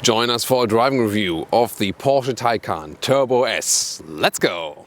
Join us for a driving review of the Porsche Taycan Turbo S. Let's go!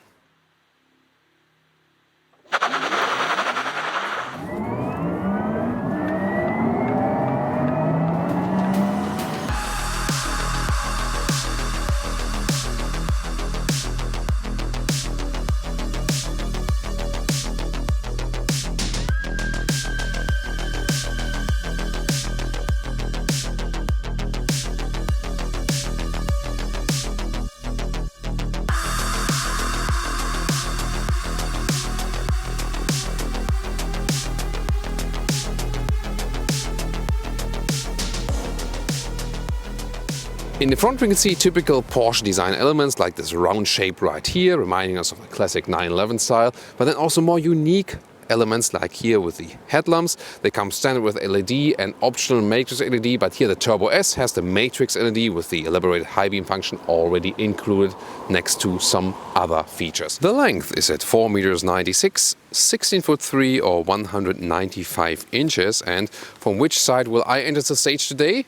In the front we can see typical Porsche design elements like this round shape right here, reminding us of a classic 911 style, but then also more unique elements like here with the headlamps. They come standard with LED and optional matrix LED, but here the Turbo S has the matrix LED with the elaborated high beam function already included next to some other features. The length is at 4 meters 96, 16 foot 3 or 195 inches. And from which side will I enter the stage today?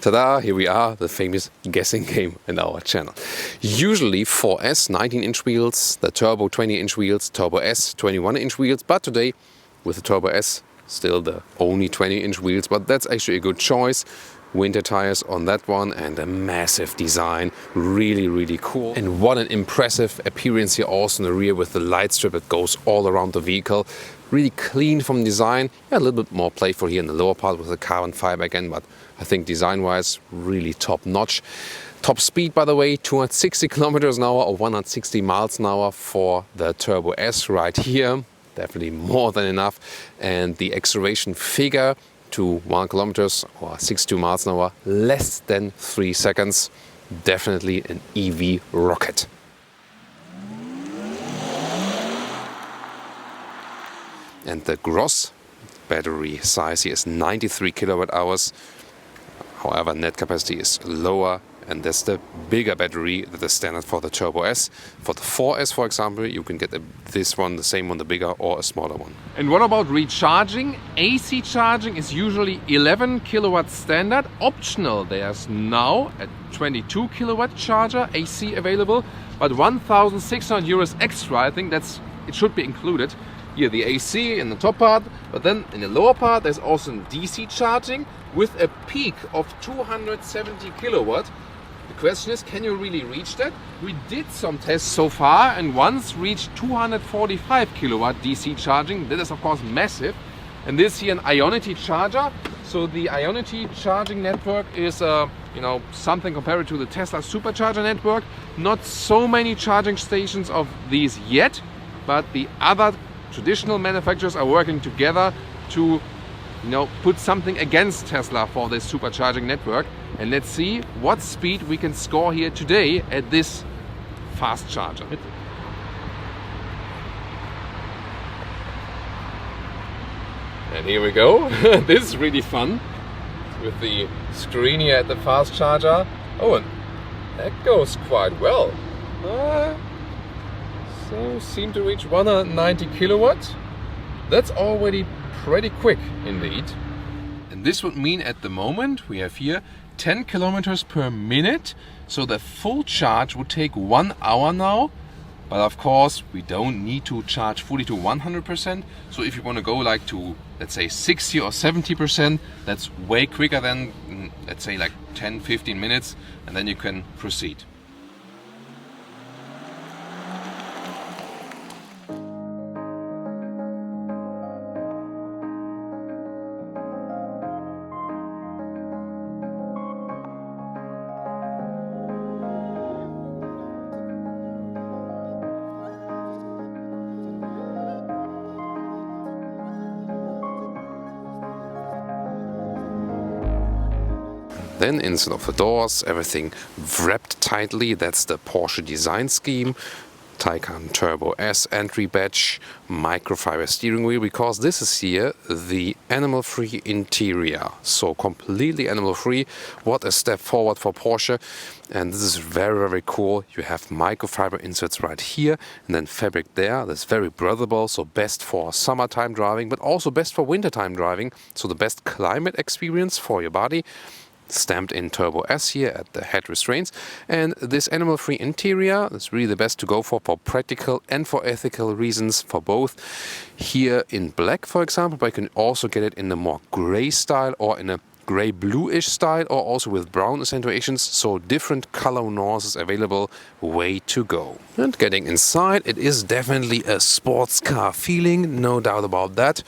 Ta-da, here we are, the famous guessing game in our channel. Usually 4S 19-inch wheels, the Turbo 20-inch wheels, Turbo S 21-inch wheels, but today with the Turbo S still the only 20-inch wheels, but that's actually a good choice. Winter tires on that one and a massive design, really cool. And what an impressive appearance here also in the rear with the light strip that goes all around the vehicle. Really clean from design, yeah, a little bit more playful here in the lower part with the carbon fiber again, but I think design-wise really top notch. Top speed, by the way, 260 kilometers an hour or 160 miles an hour for the Turbo S right here. Definitely more than enough. And the acceleration figure to 1 kilometers or 62 miles an hour, less than 3 seconds. Definitely an EV rocket. And the gross battery size here is 93 kilowatt hours. However, net capacity is lower, and that's the bigger battery that is standard for the Turbo S. For the 4S, for example, you can get this one, the same one, the bigger or a smaller one. And what about recharging? AC charging is usually 11 kilowatt standard. Optional, there's now a 22 kilowatt charger AC available, but 1,600 euros extra. I think it should be included. Here the AC in the top part, but then in the lower part there's also DC charging with a peak of 270 kilowatt. The question is, can you really reach that? We did some tests so far and once reached 245 kilowatt DC charging. That is of course massive. And this here an Ionity charger. So the Ionity charging network is something compared to the Tesla supercharger network. Not so many charging stations of these yet, but the other traditional manufacturers are working together to put something against Tesla for this supercharging network. And let's see what speed we can score here today at this fast charger. And here we go. This is really fun with the screen here at the fast charger. Oh, and that goes quite well. So seem to reach 190 kilowatt. That's already pretty quick indeed. And this would mean at the moment we have here 10 kilometers per minute. So the full charge would take 1 hour now. But of course we don't need to charge fully to 100%. So if you want to go like to, let's say 60 or 70%, that's way quicker than, let's say like 10-15 minutes, and then you can proceed. Then instead of the doors, everything wrapped tightly. That's the Porsche design scheme. Taycan Turbo S entry badge, microfiber steering wheel, because this is here the animal-free interior. So completely animal-free. What a step forward for Porsche. And this is very cool. You have microfiber inserts right here and then fabric there. That's very breathable, so best for summertime driving, but also best for wintertime driving. So the best climate experience for your body. stamped in Turbo S here at the head restraints. And this animal-free interior is really the best to go for practical and for ethical reasons, for both. Here in black, for example, but you can also get it in a more gray style or in a grey bluish style, or also with brown accentuations, so different color nuances available, way to go. And getting inside, it is definitely a sports car feeling, no doubt about that.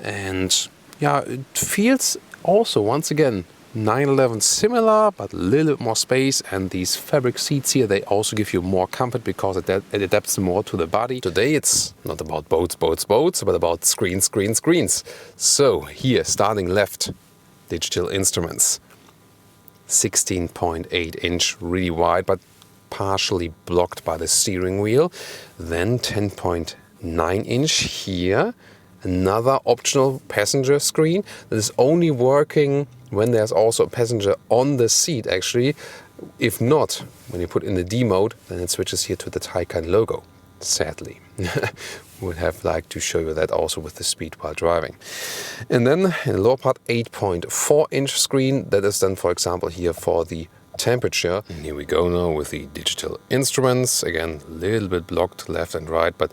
And yeah, it feels also, once again, 911 similar, but a little bit more space, and these fabric seats here, they also give you more comfort because it adapts more to the body. Today it's not about boats, but about screens. So here, starting left, digital instruments, 16.8 inch, really wide, but partially blocked by the steering wheel. Then 10.9 inch here, another optional passenger screen that is only working when there's also a passenger on the seat actually. If not, when you put in the D mode, then it switches here to the Taycan logo, sadly. Would have liked to show you that also with the speed while driving. And then in the lower part, 8.4 inch screen, that is then, for example, here for the temperature. And here we go now with the digital instruments, again a little bit blocked left and right, but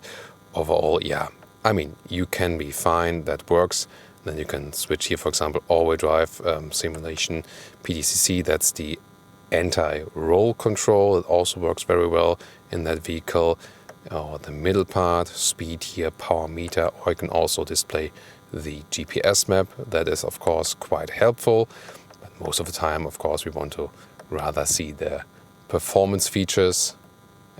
overall, yeah, I mean, you can be fine, that works. Then you can switch here, for example, all-wheel drive simulation, PDCC, that's the anti-roll control. It also works very well in that vehicle. Or the middle part, speed here, power meter, or you can also display the GPS map. That is, of course, quite helpful. But most of the time, of course, we want to rather see the performance features.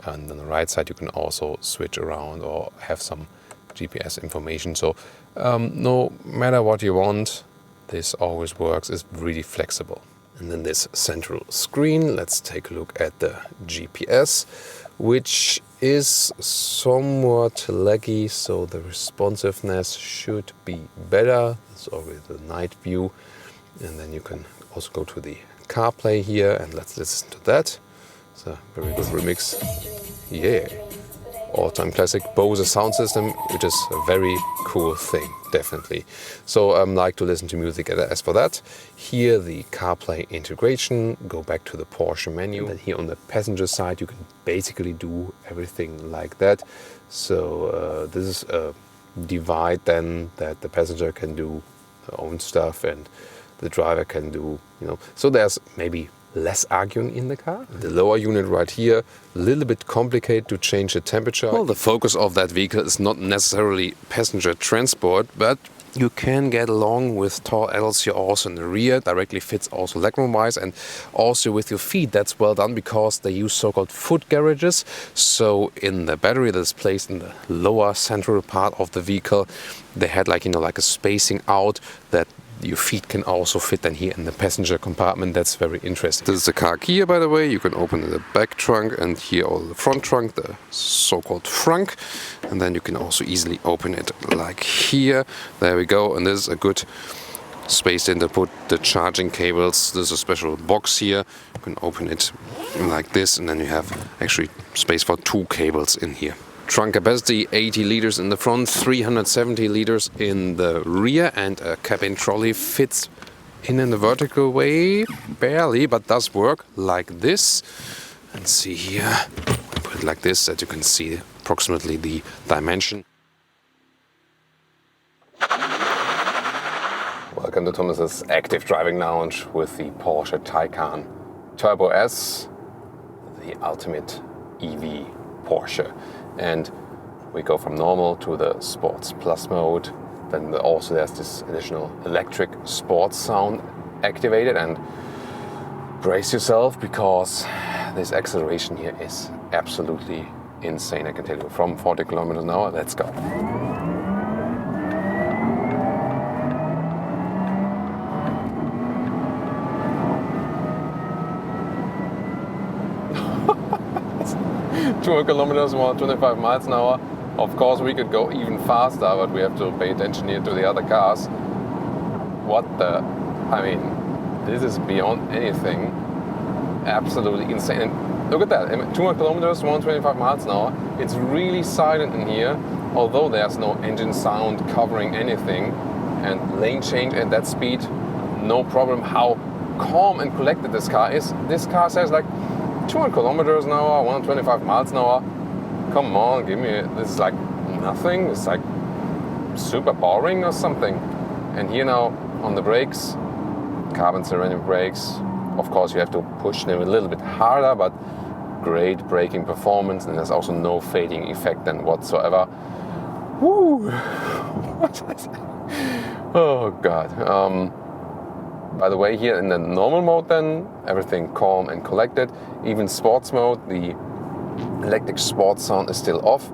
And on the right side, you can also switch around or have some GPS information. So no matter what you want, this always works. It's really flexible. And then this central screen, let's take a look at the GPS, which is somewhat laggy, so the responsiveness should be better. It's already the night view. And then you can also go to the CarPlay here, and let's listen to that. It's a very good remix. Yeah. All-time classic Bose sound system, which is a very cool thing, definitely. So I like to listen to music as for that. Here the CarPlay integration, go back to the Porsche menu. And then here on the passenger side, you can basically do everything like that. So this is a divide then that the passenger can do their own stuff and the driver can do, so there's maybe less arguing in the car. The lower unit right here, a little bit complicated to change the temperature. Well, the focus of that vehicle is not necessarily passenger transport, but you can get along with tall adults here also in the rear. Directly fits also legroom wise, and also with your feet. That's well done because they use so-called foot garages. So in the battery that is placed in the lower central part of the vehicle, they had like a spacing out that your feet can also fit then here in the passenger compartment. That's very interesting. This is the car key, by the way. You can open the back trunk and here all the front trunk, the so-called frunk. And then you can also easily open it like here. There we go. And this is a good space in to put the charging cables. There's a special box here. You can open it like this, and then you have actually space for 2 cables in here. Trunk capacity 80 liters in the front, 370 liters in the rear, and a cabin trolley fits in the vertical way, barely, but does work like this. And see here, put it like this, that you can see approximately the dimension. Welcome to Thomas's Active Driving Lounge with the Porsche Taycan Turbo S, the ultimate EV Porsche. And we go from normal to the Sports Plus mode. Then also there's this additional electric sports sound activated, and brace yourself because this acceleration here is absolutely insane. I can tell you, from 40 kilometers an hour, let's go. It's 200 kilometers, 125 miles an hour. Of course, we could go even faster, but we have to pay attention here to the other cars. This is beyond anything. Absolutely insane. And look at that, 200 kilometers, 125 miles an hour. It's really silent in here, although there's no engine sound covering anything. And lane change at that speed, no problem. How calm and collected this car is. This car says like 200 kilometers an hour, 125 miles an hour. Come on, give me, this is like nothing. It's like super boring or something. And here now on the brakes, carbon ceramic brakes. Of course you have to push them a little bit harder, but great braking performance, and there's also no fading effect then whatsoever. Woo! Oh God. By the way, here in the normal mode then, everything calm and collected. Even sports mode, the electric sports sound is still off.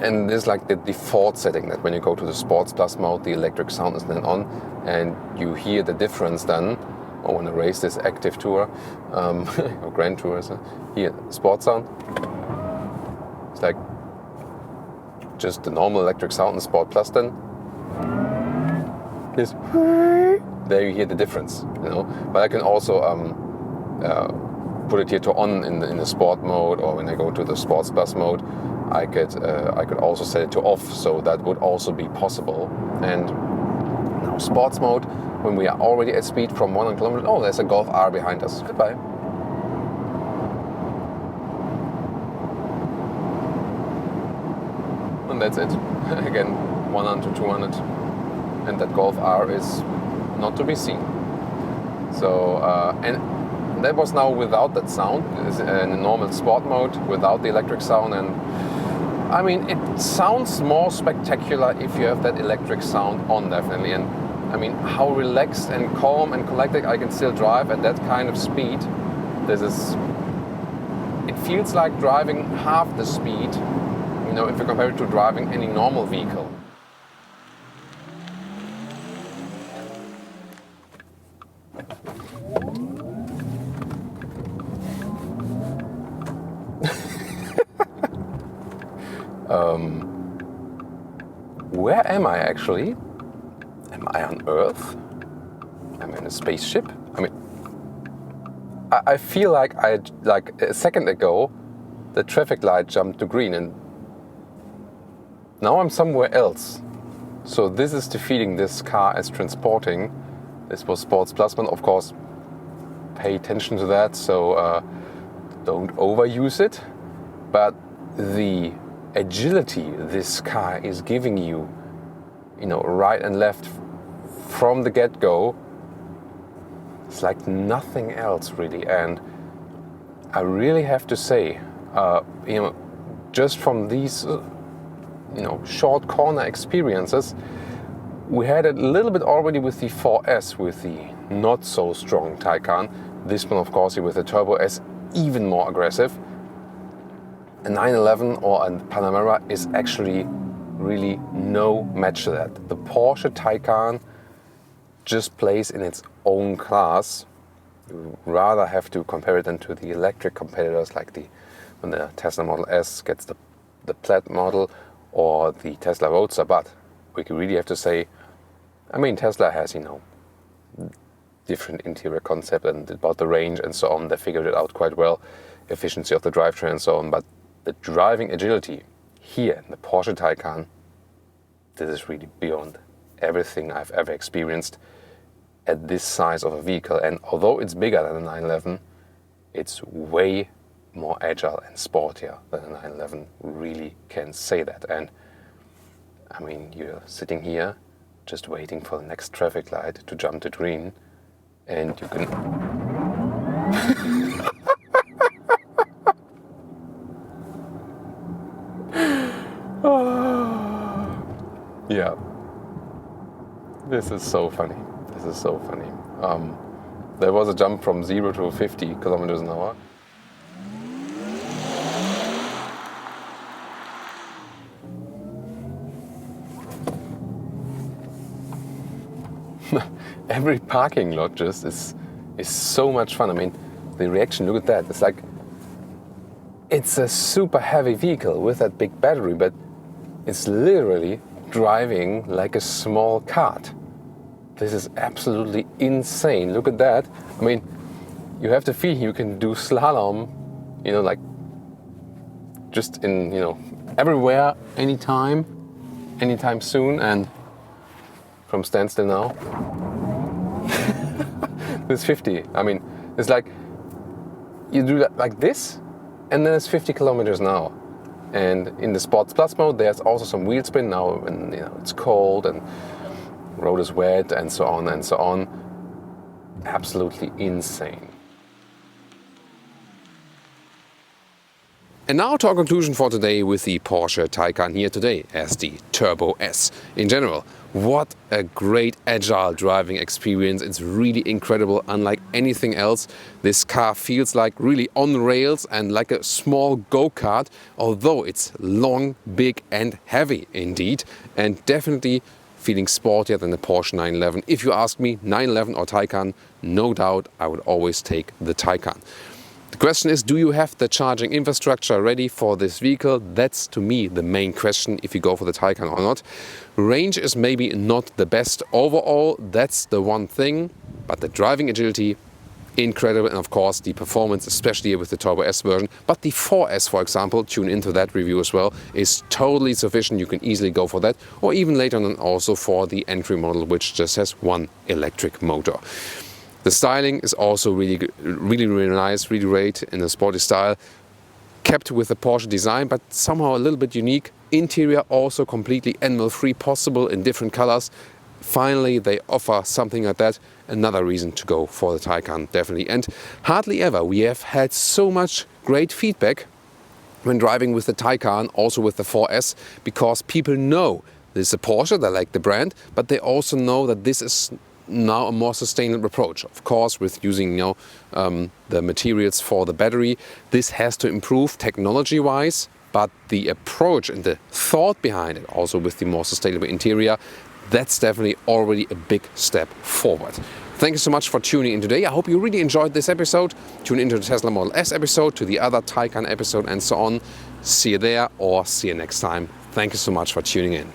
And this is like the default setting, that when you go to the Sports Plus mode, the electric sound is then on, and you hear the difference then. I want to race this active tour, or grand tour. So here, sports sound. It's like just the normal electric sound in Sport Plus then. This, there you hear the difference, you know. But I can also put it here to on in the sport mode, or when I go to the Sports Plus mode, I could also set it to off, so that would also be possible. And now sports mode, when we are already at speed from 100 kilometers. Oh, there's a Golf R behind us. Goodbye. And that's it. Again, 100 to 200, and that Golf R is not to be seen. So and that was now without that sound. It's in a normal sport mode without the electric sound, and I mean it sounds more spectacular if you have that electric sound on, definitely. And I mean, how relaxed and calm and collected I can still drive at that kind of speed. It feels like driving half the speed, you know, if you compare it to driving any normal vehicle. Where am I actually? Am I on Earth? Am I in a spaceship? I mean, I feel like a second ago, the traffic light jumped to green, and now I'm somewhere else. So this is the feeling this car is transporting. This was Sports Plus one, of course. Pay attention to that, so don't overuse it. But the agility this car is giving you, you know, right and left from the get-go, it's like nothing else really. And I really have to say, you know, just from these, you know, short corner experiences, we had it a little bit already with the 4S, with the not so strong Taycan. This one, of course, with the Turbo S, even more aggressive. A 911 or a Panamera is actually really no match to that. The Porsche Taycan just plays in its own class. You rather have to compare it then to the electric competitors, like when the Tesla Model S gets the Plaid model, or the Tesla Roadster. But we really have to say, I mean, Tesla has, you know, different interior concept and about the range and so on. They figured it out quite well, efficiency of the drivetrain and so on. But the driving agility here in the Porsche Taycan, this is really beyond everything I've ever experienced at this size of a vehicle. And although it's bigger than a 911, it's way more agile and sportier than a 911. Really can say that. And I mean, you're sitting here just waiting for the next traffic light to jump to green, and you can yeah, this is so funny. This is so funny. There was a jump from 0 to 50 kilometers an hour. Every parking lot just is so much fun. I mean, the reaction, look at that. It's like, it's a super heavy vehicle with that big battery, but it's literally driving like a small kart. This is absolutely insane. Look at that. I mean, you have the feeling you can do slalom, you know, like just in, you know, everywhere, anytime soon. And from standstill now. with 50. I mean, it's like you do that like this, and then it's 50 kilometers an hour. And in the Sports Plus mode, there's also some wheel spin now when it's cold and road is wet and so on and so on. Absolutely insane. And now to our conclusion for today with the Porsche Taycan here today as the Turbo S. In general, what a great agile driving experience. It's really incredible, unlike anything else. This car feels like really on rails and like a small go-kart, although it's long, big and heavy indeed, and definitely feeling sportier than the Porsche 911. If you ask me, 911 or Taycan, no doubt I would always take the Taycan. The question is, do you have the charging infrastructure ready for this vehicle? That's to me the main question if you go for the Taycan or not. Range is maybe not the best overall, that's the one thing, but the driving agility, incredible, and of course the performance, especially with the Turbo S version. But the 4S, for example, tune into that review as well, is totally sufficient. You can easily go for that, or even later on also for the entry model, which just has one electric motor. The styling is also really nice, really great in a sporty style. Kept with the Porsche design, but somehow a little bit unique. Interior also completely animal-free, possible in different colors. Finally, they offer something like that. Another reason to go for the Taycan, definitely. And hardly ever we have had so much great feedback when driving with the Taycan, also with the 4S, because people know this is a Porsche, they like the brand, but they also know that this is now a more sustainable approach. Of course, with using the materials for the battery, this has to improve technology-wise, but the approach and the thought behind it, also with the more sustainable interior, that's definitely already a big step forward. Thank you so much for tuning in today. I hope you really enjoyed this episode. Tune into the Tesla Model S episode, to the other Taycan episode and so on. See you there or see you next time. Thank you so much for tuning in.